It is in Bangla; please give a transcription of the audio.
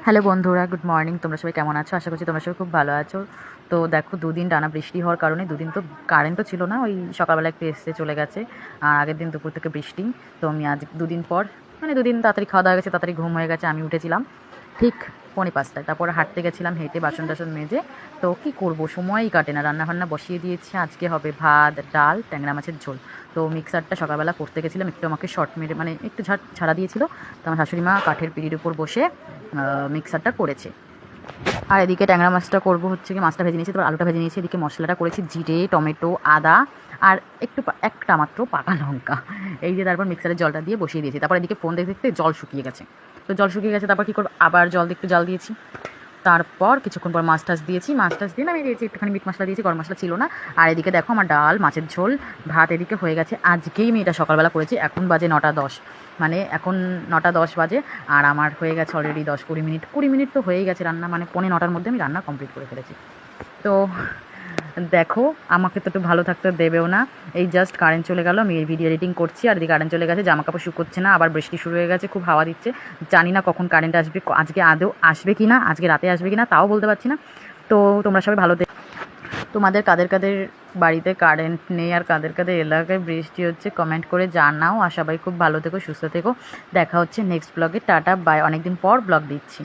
হ্যালো বন্ধুরা, গুড মর্নিং। তোমরা সবাই কেমন আছো? আশা করছি তোমরা সবাই খুব ভালো আছো। তো দেখো, দুদিন টানা বৃষ্টি হওয়ার কারণে দুদিন তো কারেন্ট তো ছিল না, ওই সকালবেলা একটু এসে চলে গেছে। আর আগের দিন দুপুর থেকে বৃষ্টি। তো আমি আজ দুদিন পর, মানে দুদিন তাড়াতাড়ি খাওয়া দাওয়া গেছে, তাড়াতাড়ি ঘুম হয়ে গেছে। আমি উঠেছিলাম ঠিক 4:45টায়। তারপরে হাঁটতে গেছিলাম হেঁটে, বাসন টাসন মেজে। তো কী করব, সময়ই কাটে না। রান্নাবান্না বসিয়ে দিয়েছি। আজকে হবে ভাত, ডাল, ট্যাংরা মাছের ঝোল। তো মিক্সারটা সকালবেলা করতে গেছিলাম, একটু আমাকে শর্ট মেরে, মানে একটু ছাড়া দিয়েছিল। তো আমার শাশুড়ি মা কাঠের পিঁড়ির উপর বসে মিক্সারটা করেছে। আর এদিকে ট্যাংরা মাছটা করবো হচ্ছে কি, মাছটা ভেজে নিয়েছি, তারপর আলুটা ভেজে নিয়েছি। এদিকে মশলাটা করেছি জিরে, টমেটো, আদা আর একটা মাত্র পাকা লঙ্কা। এই যে তারপর মিক্সারের জলটা দিয়ে বসিয়ে দিয়েছি। তারপর এদিকে ফোন দেখতে দেখতে জল শুকিয়ে গেছে। তো জল শুকিয়ে গেছে, তারপর কী করবো, আবার জল দিয়ে একটু জাল দিয়েছি। তারপর কিছুক্ষণ পর মাছ টাছ দিয়েছি, মাছ টাছ দিয়ে নামিয়ে দিয়েছি। একটুখানি মিট মশলা দিয়েছি, গরম মশলা ছিল না। আর এদিকে দেখো আমার ডাল, মাছের ঝোল, ভাত এদিকে হয়ে গেছে। আজকেই আমি এটা সকালবেলা করেছি। এখন বাজে 9টা 10, মানে এখন 9টা 10 বাজে। আর আমার হয়ে গেছে অলরেডি 10-20 মিনিট, 20 মিনিট তো হয়েই গেছে রান্না, মানে 9:45টার মধ্যে আমি রান্না কমপ্লিট করে ফেলেছি। তো দেখো, আমাকে তো একটু ভালো থাকতে দেবেও না। এই জাস্ট কারেন্ট চলে গেল, আমি এই ভিডিও এডিটিং করছি আর এদিকে কারেন্ট চলে গেছে। জামা কাপড় শুকোচ্ছে না, আবার বৃষ্টি শুরু হয়ে গেছে, খুব হাওয়া দিচ্ছে। জানি না কখন কারেন্ট আসবে, আজকে আদৌ আসবে কি না, আজকে রাতে আসবে কি না তাও বলতে পারছি না। তো তোমরা সবাই ভালো তোমাদের কাদের কাদের বাড়িতে কারেন্ট নেই আর কাদের কাদের এলাকায় বৃষ্টি হচ্ছে কমেন্ট করে জানাও। আর সবাই খুব ভালো থেকো, সুস্থ থেকো। দেখা হচ্ছে নেক্সট ব্লগে। Tata bye. অনেকদিন পর ব্লগ দিচ্ছি।